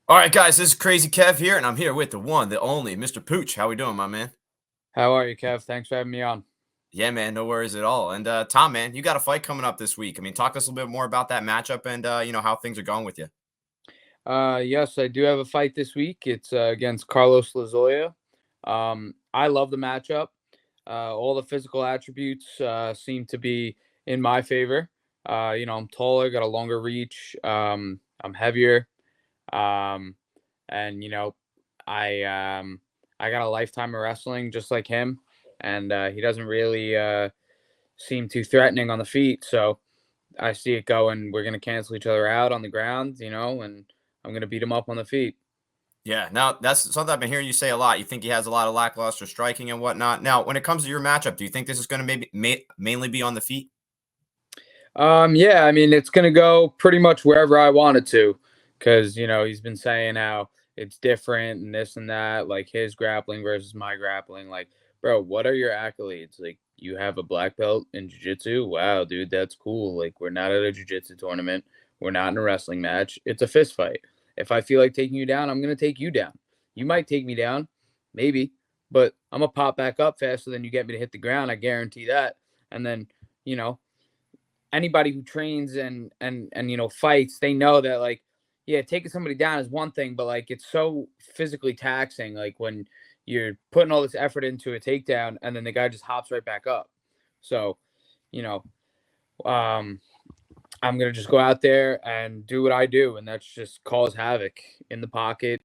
All right, guys, this is Crazy Kev here, and I'm here with the one, the only, Mr. Pooch. How we doing, my man? How are you, Kev? Thanks for having me on. Yeah, man, no worries at all. And Tom, man, you got a fight coming up this week. I mean, talk to us a little bit more about that matchup and how things are going with you. Yes, I do have a fight this week. It's against Carlos Lazoya. I love the matchup. All the physical attributes seem to be in my favor. I'm taller, got a longer reach. I'm heavier, um, and I I got a lifetime of wrestling just like him, and he doesn't really seem too threatening on the feet. So I see it going. We're gonna cancel each other out on the ground, and I'm gonna beat him up on the feet. Yeah, now that's something I've been hearing you say a lot. You think he has a lot of lackluster striking and whatnot. Now, when it comes to your matchup, do you think this is going to mainly be on the feet? Yeah, I mean it's gonna go pretty much wherever I want it to, because he's been saying how it's different and this and that, like his grappling versus my grappling. Like, bro, what are your accolades? Like, you have a black belt in jiu-jitsu? Wow, dude, that's cool. Like, we're not at a jiu-jitsu tournament. We're not in a wrestling match. It's a fist fight. If I feel like taking you down, I'm gonna take you down. You might take me down, maybe, but I'm gonna pop back up faster than you get me to hit the ground. I guarantee that. And then, you know, anybody who trains and fights, they know that, like, yeah, taking somebody down is one thing, but like it's so physically taxing, like when you're putting all this effort into a takedown and then the guy just hops right back up. So, you know, um I'm gonna just go out there and do what I do, and that's just cause havoc in the pocket,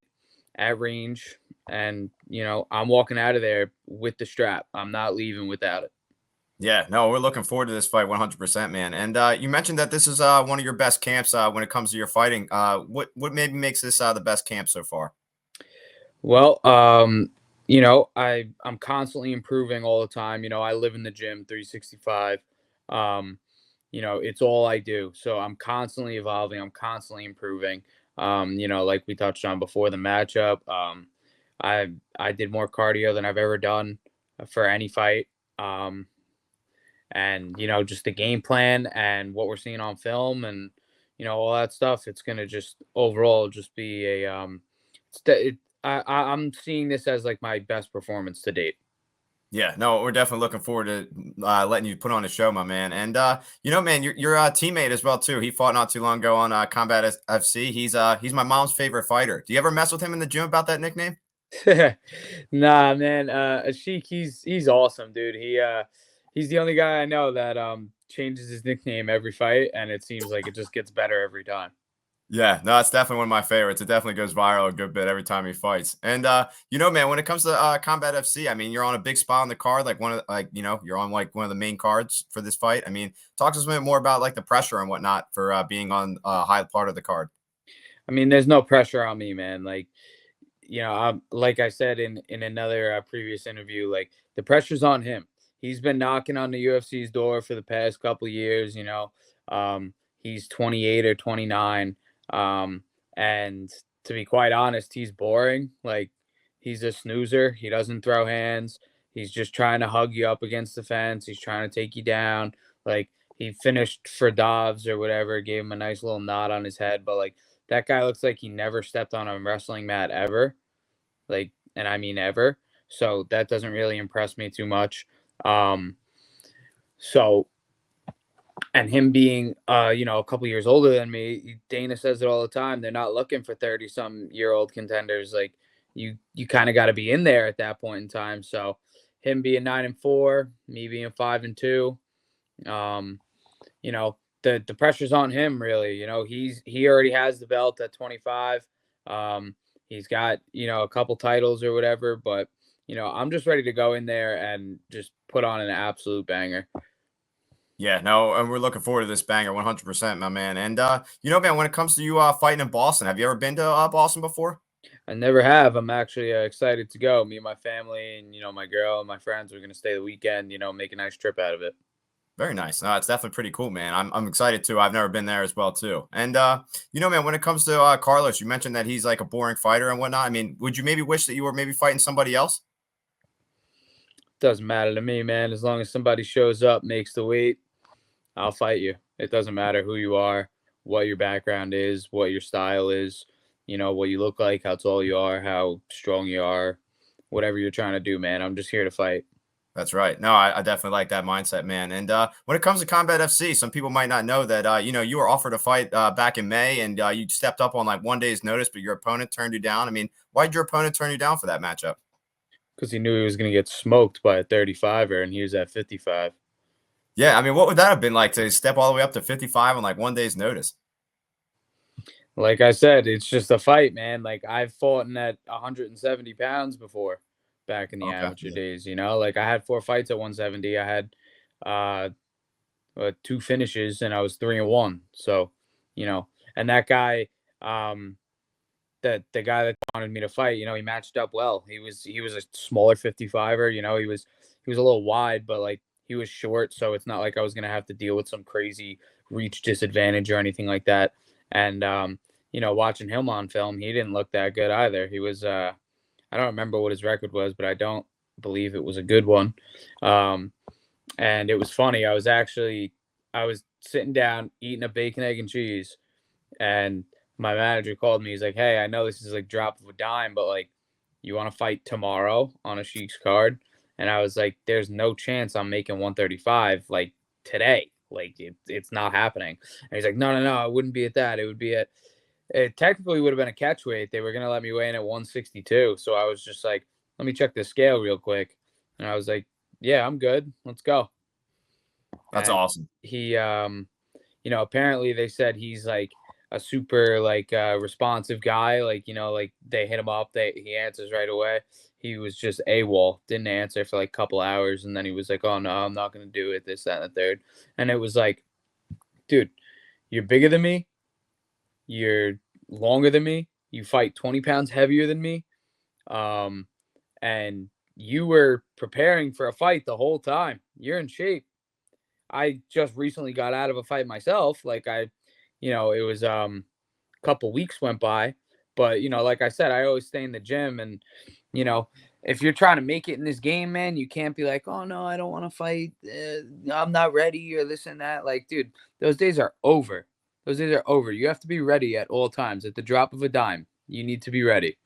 at range, and I'm walking out of there with the strap. I'm not leaving without it. Yeah, no, we're looking forward to this fight 100%, man. And you mentioned that this is one of your best camps when it comes to your fighting. What maybe makes this the best camp so far? Well, I'm constantly improving all the time. I live in the gym 365. Um, it's all I do. So I'm constantly evolving, I'm constantly improving. Like we touched on before the matchup. I did more cardio than I've ever done for any fight. Um, and just the game plan and what we're seeing on film and all that stuff, it's gonna just overall just be a I'm seeing this as like my best performance to date. Yeah, no, we're definitely looking forward to letting you put on a show, my man. And man, your teammate as well too. He fought not too long ago on Combat FC. He's my mom's favorite fighter. Do you ever mess with him in the gym about that nickname? Nah, man, Ashik, he's awesome, dude. He's the only guy I know that changes his nickname every fight, and it seems like it just gets better every time. Yeah, no, it's definitely one of my favorites. It definitely goes viral a good bit every time he fights. And man, when it comes to Combat FC, I mean, you're on a big spot on the card, like you're on like one of the main cards for this fight. I mean, talk to us a bit more about like the pressure and whatnot for being on a high part of the card. I mean, there's no pressure on me, man. Like, like I said in another previous interview, like the pressure's on him. He's been knocking on the UFC's door for the past couple years. He's 28 or 29, and to be quite honest, he's boring. Like, he's a snoozer. He doesn't throw hands. He's just trying to hug you up against the fence. He's trying to take you down. Like, he finished for Dobbs or whatever, gave him a nice little nod on his head, but like that guy looks like he never stepped on a wrestling mat ever, like, and I mean ever. So that doesn't really impress me too much. Um, so, and him being, a couple years older than me, Dana says it all the time. They're not looking for 30-some-year-old contenders. Like, you kind of got to be in there at that point in time. So, him being 9-4, me being 5-2, um, the pressure's on him, really. He already has the belt at 25. He's got, a couple titles or whatever, but I'm just ready to go in there and just put on an absolute banger. Yeah, no, and we're looking forward to this banger 100%, my man. And man, when it comes to you fighting in Boston, have you ever been to Boston before? I never have. I'm actually excited to go. Me and my family and my girl and my friends are gonna stay the weekend. Make a nice trip out of it. Very nice. No, it's definitely pretty cool, man. I'm excited too. I've never been there as well too. And man, when it comes to Carlos, you mentioned that he's like a boring fighter and whatnot. I mean, would you maybe wish that you were maybe fighting somebody else? Doesn't matter to me, man. As long as somebody shows up, makes the weight, I'll fight you. It doesn't matter who you are, what your background is, what your style is. what you look like, how tall you are, how strong you are, whatever you're trying to do, man. I'm just here to fight. That's right. No, I definitely like that mindset, man. And when it comes to Combat FC, some people might not know that you were offered a fight back in May, and you stepped up on like 1 day's notice, but your opponent turned you down. I mean, why did your opponent turn you down for that matchup? Because he knew he was going to get smoked by a 35er, and he was at 55. Yeah, I mean, what would that have been like to step all the way up to 55 on like 1 day's notice? Like I said, it's just a fight, man. Like I've fought in at 170 pounds before back in the Okay. amateur Yeah. days, Like I had 4 fights at 170. I had uh 2 finishes and I was 3-1. So, you know, and that guy, um, that the guy that wanted me to fight, he matched up well. He was a smaller 55er, he was a little wide, but like he was short, so it's not like I was gonna have to deal with some crazy reach disadvantage or anything like that. And watching him on film, he didn't look that good either. He was I don't remember what his record was, but I don't believe it was a good one. Um, and it was funny. I was sitting down eating a bacon, egg, and cheese, and my manager called me. He's like, "Hey, I know this is like drop of a dime, but like, you want to fight tomorrow on a Sheik's card?" And I was like, "There's no chance I'm making 135 like today. Like it's not happening." And he's like, "No, no, no, it wouldn't be at that. It would be at it technically would have been a catch weight. They were gonna let me weigh in at 162. So I was just like, let me check the scale real quick. And I was like, yeah, I'm good. Let's go. That's And awesome. he apparently they said he's like a super like responsive guy. Like, like they hit him up, he answers right away. He was just AWOL, didn't answer for like a couple hours, and then he was like, "Oh no, I'm not gonna do it, this, that, and the third." And it was like, dude, you're bigger than me, you're longer than me, you fight 20 pounds heavier than me, um, and you were preparing for a fight the whole time. You're in shape. I just recently got out of a fight myself. Like it was a couple weeks went by, but like I said, I always stay in the gym, and you know, if you're trying to make it in this game, man, you can't be like, "Oh no, I don't want to fight. I'm not ready," or this and that. Like, dude, those days are over. Those days are over. You have to be ready at all times. At the drop of a dime, you need to be ready.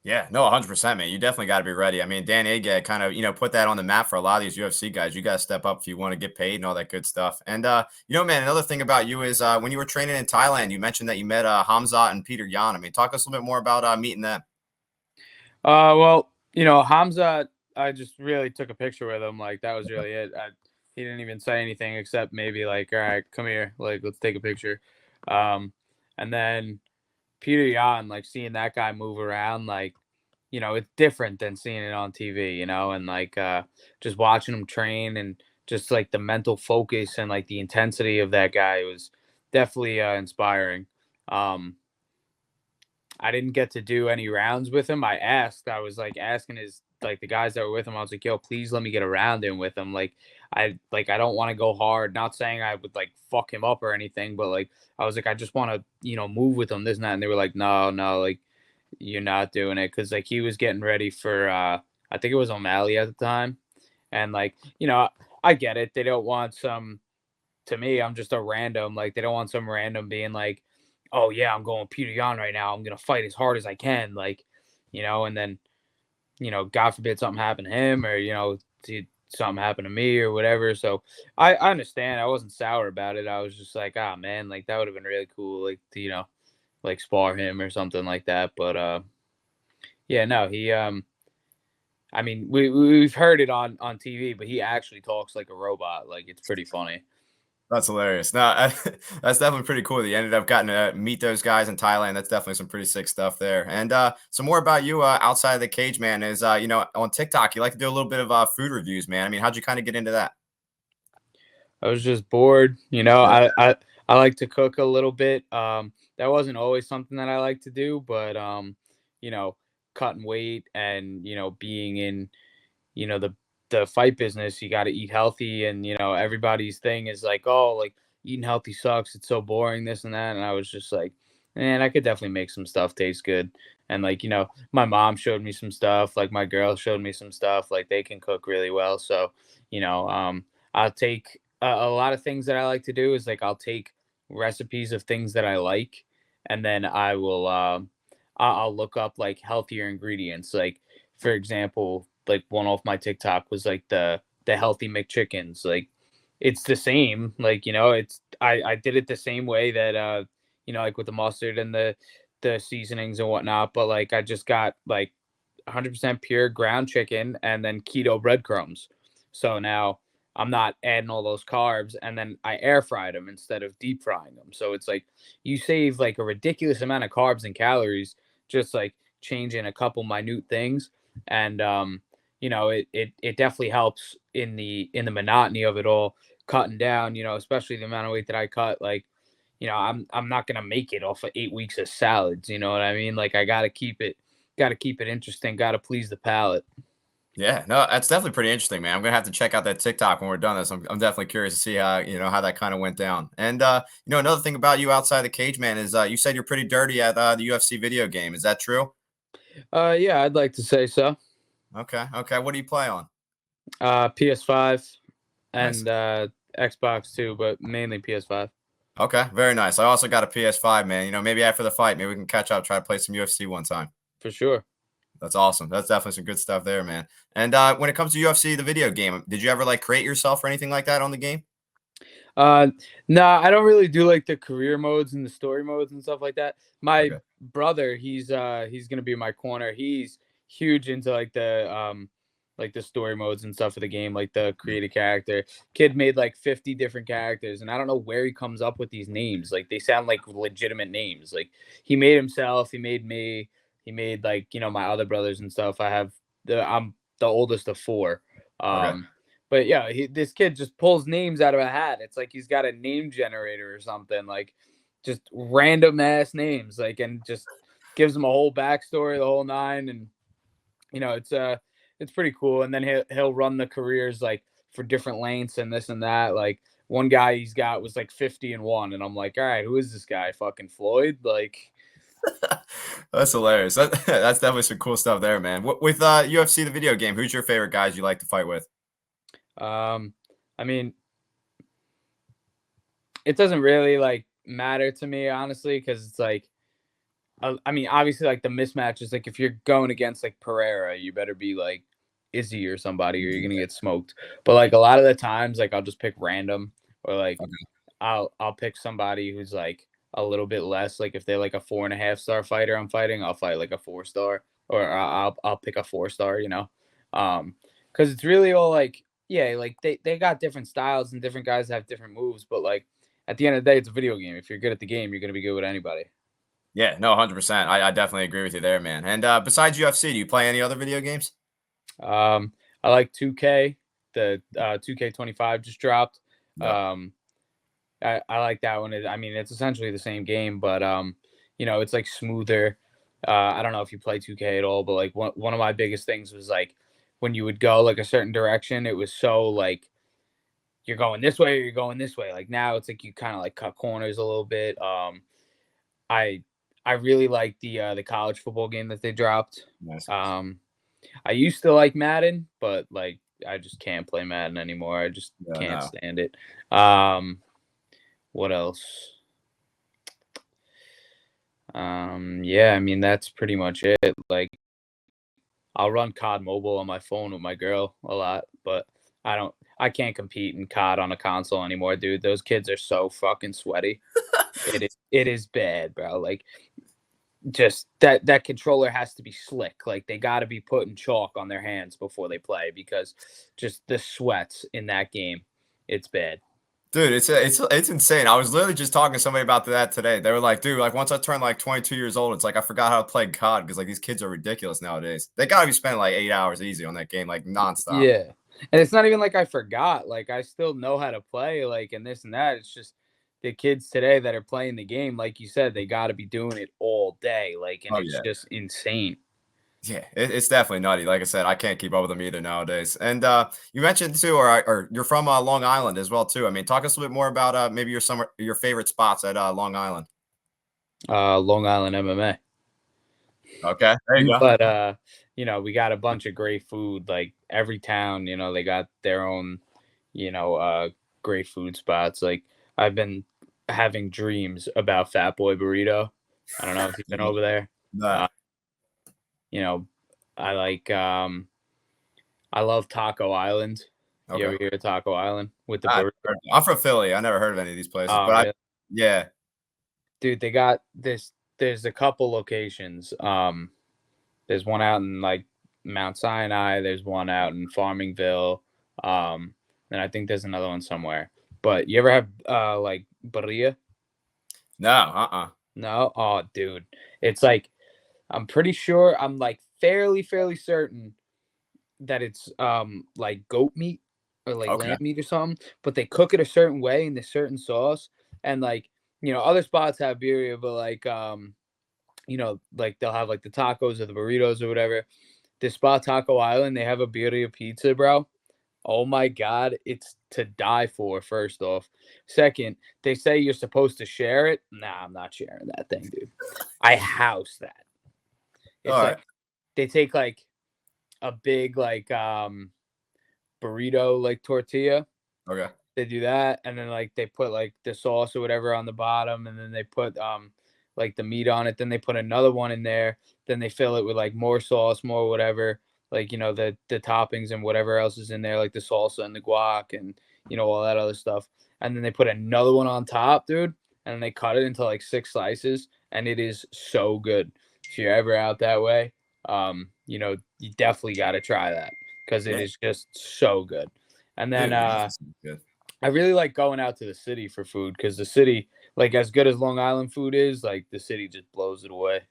Yeah, no, 100%, man. You definitely got to be ready. I mean, Dan Ige kind of, put that on the map for a lot of these UFC guys. You got to step up if you want to get paid and all that good stuff. And, man, another thing about you is when you were training in Thailand, you mentioned that you met Hamza and Peter Yan. I mean, talk to us a little bit more about meeting them. Well, Hamza, I just really took a picture with him. Like that was really it. He didn't even say anything except maybe like, "All right, come here, like let's take a picture." Um, and then Peter Yan, like seeing that guy move around, like it's different than seeing it on TV, and like just watching him train and just like the mental focus and like the intensity of that guy was definitely inspiring. Um, I didn't get to do any rounds with him. I was like asking his like the guys that were with him. I was like, "Yo, please let me get a round in with him." I don't want to go hard. Not saying I would like fuck him up or anything, but like I was like, I just want to move with him, this and that. And they were like, "No, no, like you're not doing it," because like he was getting ready for I think it was O'Malley at the time, and like I get it. They don't want some. To me, I'm just a random. Like they don't want some random being like, "Oh yeah, I'm going Peter Yan right now. I'm gonna fight as hard as I can." Like, and then God forbid something happened to him, or something happened to me or whatever. So I understand. I wasn't sour about it. I was just like, ah man, like that would have been really cool, like to like spar him or something like that. But yeah, no, he I mean we've heard it on TV, but he actually talks like a robot. Like it's pretty funny. That's hilarious. No, that's definitely pretty cool that you ended up getting to meet those guys in Thailand. That's definitely some pretty sick stuff there. And some more about you outside of the cage, man, is, on TikTok, you like to do a little bit of food reviews, man. I mean, how'd you kind of get into that? I was just bored, Yeah. I like to cook a little bit. That wasn't always something that I like to do, but you know, cutting weight and being in the fight business, you got to eat healthy, and everybody's thing is like, oh, like eating healthy sucks. It's so boring, this and that. And I was just like, man, I could definitely make some stuff taste good. And like my mom showed me some stuff. Like my girl showed me some stuff. Like they can cook really well. So I'll take a lot of things that I like to do is like I'll take recipes of things that I like, and then I'll look up like healthier ingredients. Like for example, like one off my TikTok was like the healthy McChickens. Like it's the same. Like it's I did it the same way that like with the mustard and the seasonings and whatnot. But like I just got like 100% pure ground chicken and then keto breadcrumbs. So now I'm not adding all those carbs, and then I air fried them instead of deep frying them. So it's like you save like a ridiculous amount of carbs and calories just like changing a couple minute things. And it definitely helps in the monotony of it all, cutting down, especially the amount of weight that I cut. Like, I'm not gonna make it off of 8 weeks of salads, you know what I mean? Like I gotta keep it interesting, gotta please the palate. Yeah, no, that's definitely pretty interesting, man. I'm gonna have to check out that TikTok when we're done this. I'm definitely curious to see how how that kind of went down. And another thing about you outside the cage, man, is you said you're pretty dirty at the UFC video game. Is that true? Yeah, I'd like to say so. Okay, okay. What do you play on? PS5 Nice. and Xbox too, but mainly PS5 Okay, very nice. I also got a PS5, man. Maybe after the fight, maybe we can catch up, try to play some UFC one time. for sure. That's awesome. That's definitely some good stuff there, man. And when it comes to UFC, the video game, did you ever like create yourself or anything like that on the game? Uh, no, I don't really do like the career modes and the story modes and stuff like that. My Okay. brother, he's gonna be in my corner. He's huge into like the story modes and stuff of the game, like the create a character. Kid made like 50 different characters, and I don't know where he comes up with these names. Like they sound like legitimate names. Like he made himself, he made me, he made like, my other brothers and stuff. I'm the oldest of four. Okay. But yeah, this kid just pulls names out of a hat. It's like he's got a name generator or something, like just random ass names, like, and just gives them a whole backstory, the whole nine, and it's pretty cool. And then he'll run the careers like for different lengths and this and that. Like one guy he's got was like 50-1, and I'm like, all right, who is this guy? Fucking Floyd, like. That's hilarious. That's definitely some cool stuff there, man. With UFC, the video game, who's your favorite guys you like to fight with? Um, I mean, it doesn't really like matter to me honestly, because it's like I mean, obviously, like the mismatches, like if you're going against like Pereira, you better be like Izzy or somebody, or you're gonna get smoked. But like a lot of the times, like I'll just pick random, or like Okay. I'll pick somebody who's like a little bit less. Like if they're like a 4.5 star fighter, I'm fighting, I'll fight like a 4 star, or I'll pick a 4 star. Because it's really all like yeah, like they got different styles and different guys have different moves, but like at the end of the day, it's a video game. If you're good at the game, you're gonna be good with anybody. Yeah, no, 100%. I definitely agree with you there, man. And besides UFC, do you play any other video games? I like 2K. The 2K25 just dropped. Yeah, Um, I like that one. I mean, it's essentially the same game, but it's like smoother. I don't know if you play 2K at all, but like one of my biggest things was like when you would go like a certain direction, it was so like you're going this way or you're going this way. Like now it's like you kind of like cut corners a little bit. I I really like the college football game that they dropped. nice. Um, I used to like Madden, but like I just can't play Madden anymore. I just Yeah, can't no. stand it. Um, what else? Yeah, I mean that's pretty much it. Like I'll run COD Mobile on my phone with my girl a lot, but I can't compete in COD on a console anymore, dude. Those kids are so fucking sweaty. It is bad, bro. Like just that controller has to be slick. Like they got to be putting chalk on their hands before they play because just the sweats in that game, it's bad. Dude, it's insane. I was literally just talking to somebody about that today. They were like, dude, like once I turned like 22 years old, it's like I forgot how to play COD because like these kids are ridiculous nowadays. They gotta be spending like 8 hours easy on that game, like nonstop. Yeah. And it's not even like I forgot. Like I still know how to play, like and this and that. It's just the kids today that are playing the game, like you said, they got to be doing it all day. Like, and Oh it's yeah. just insane. Yeah, it's definitely nutty. Like I said, I can't keep up with them either nowadays. And you mentioned too, or you're from Long Island as well too. I mean, talk us a little bit more about maybe your favorite spots at Long Island. Long Island MMA. Okay, there you go. But we got a bunch of great food. Like every town, they got their own, you know, uh great food spots. Like I've been having dreams about Fat Boy Burrito. I don't know if you've been over there. No. Uh, you know, I like I love Taco Island. You Okay. ever hear of Taco Island with the burrito? I'm from Philly. I never heard of any of these places, Oh, but really? yeah. Dude, they got this. There's a couple locations. There's one out in like Mount Sinai. There's one out in Farmingville. Um, and I think there's another one somewhere. But you ever have like birria? No, No? Oh, dude. It's like I'm pretty sure I'm like fairly certain that it's like goat meat or like Okay. lamb meat or something, but they cook it a certain way in this certain sauce. And like, other spots have birria, but like like they'll have like the tacos or the burritos or whatever. This spot Taco Island, they have a birria pizza, bro. Oh my god, it's to die for, first off. Second, they say you're supposed to share it. Nah, I'm not sharing that thing, dude. I house that. All It's right. like they take like a big like burrito like tortilla. Okay. They do that, and then like they put like the sauce or whatever on the bottom, and then they put like the meat on it. Then they put another one in there. Then they fill it with like more sauce, more whatever, like the toppings and whatever else is in there, like the salsa and the guac and all that other stuff. And then they put another one on top, dude, and they cut it into like 6 slices, and it is so good. If you're ever out that way, you definitely got to try that because it Yeah. is just so good. And then Dude, that definitely sounds good. I really like going out to the city for food because the city, like as good as Long Island food is, like the city just blows it away.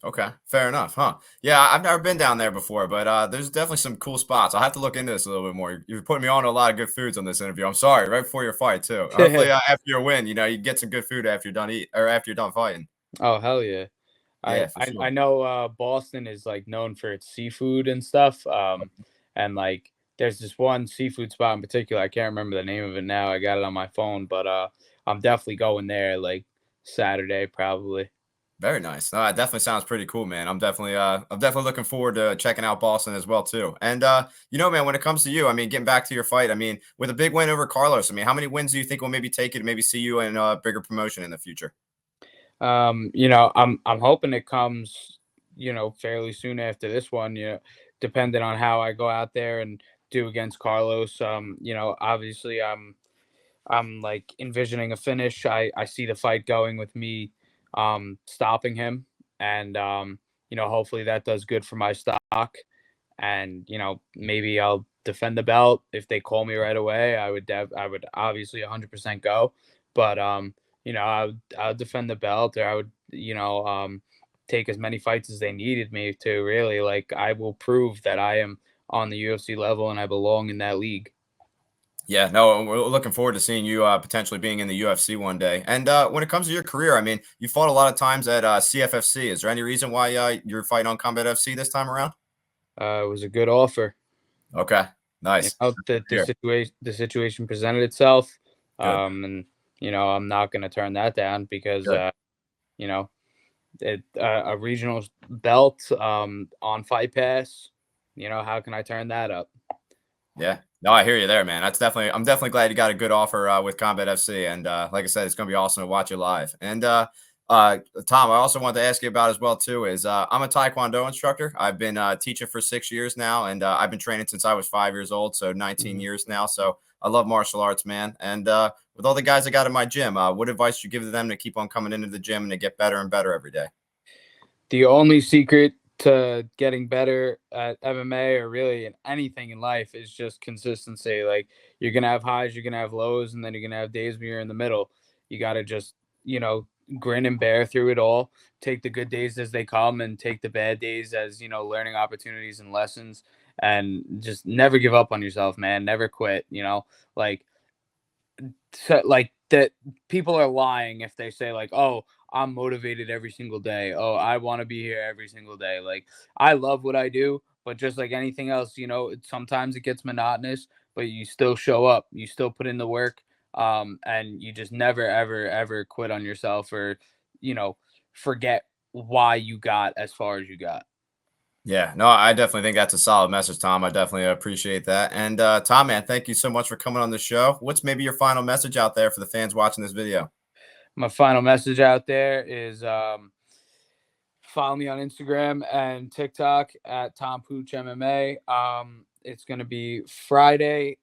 Okay, fair enough, huh? Yeah, I've never been down there before, but there's definitely some cool spots. I'll have to look into this a little bit more. You're putting me on to a lot of good foods on this interview. I'm sorry, right before your fight too. Hopefully, after your win, you get some good food after you're done eat or after you're done fighting. Oh hell yeah! I Yeah, for I, I sure. know Boston is like known for its seafood and stuff. And like there's this one seafood spot in particular. I can't remember the name of it now. I got it on my phone, but I'm definitely going there like Saturday probably. Very nice. No, it definitely sounds pretty cool, man. I'm definitely looking forward to checking out Boston as well too. And man, when it comes to you, I mean, getting back to your fight, I mean, with a big win over Carlos, I mean, how many wins do you think will maybe take you to maybe see you in a bigger promotion in the future? I'm hoping it comes, fairly soon after this one, depending on how I go out there and do against Carlos. Obviously I'm like envisioning a finish. I see the fight going with me stopping him and hopefully that does good for my stock and maybe I'll defend the belt if they call me right away. I would obviously 100% go, but I would defend the belt or I would take as many fights as they needed me to. Really, like I will prove that I am on the UFC level and I belong in that league. Yeah, no, we're looking forward to seeing you potentially being in the UFC one day. And when it comes to your career, I mean, you fought a lot of times at CFFC. Is there any reason why you're fighting on Combat FC this time around? It was a good offer. Okay, nice. The Here, situation presented itself, good. and I'm not going to turn that down because Good. you know a regional belt on Fight Pass. How can I turn that up? Yeah. No, I hear you there, man. I'm definitely glad you got a good offer with Combat FC. And like I said, it's gonna be awesome to watch you live. And Tom, I also wanted to ask you about as well too is I'm a Taekwondo instructor. I've been teaching for 6 years now, and I've been training since I was 5 years old, so 19 Mhm. years now. So I love martial arts, man. And with all the guys I got in my gym, what advice do you give to them to keep on coming into the gym and to get better and better every day? The only secret to getting better at MMA or really in anything in life is just consistency. Like you're gonna have highs, you're gonna have lows, and then you're gonna have days where you're in the middle. You gotta just, grin and bear through it all. Take the good days as they come and take the bad days as, learning opportunities and lessons. And just never give up on yourself, man. Never quit, like like that people are lying if they say like, "Oh, I'm motivated every single day. Oh, I want to be here every single day." Like I love what I do, but just like anything else, sometimes it gets monotonous, but you still show up. You still put in the work and you just never ever quit on yourself or, you know, forget why you got as far as you got. Yeah, no, I definitely think that's a solid message, Tom. I definitely appreciate that. And Tom, man, thank you so much for coming on the show. What's maybe your final message out there for the fans watching this video? My final message out there is Follow me on Instagram and TikTok at Tom Pooch MMA. It's going to be Friday,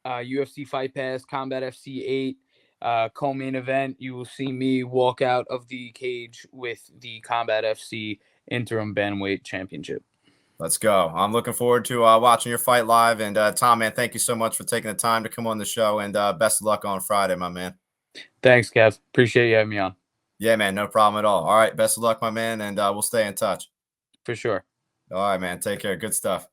UFC Fight Pass, Combat FC 8, co-main event. You will see me walk out of the cage with the Combat FC Interim Bantamweight Championship. Let's go. I'm looking forward to watching your fight live. And Tom, man, thank you so much for taking the time to come on the show. And best of luck on Friday, my man. Thanks, Kev. Appreciate you having me on. Yeah, man, no problem at all. All right, best of luck, my man, and we'll stay in touch. For sure. All right, man, take care. Good stuff.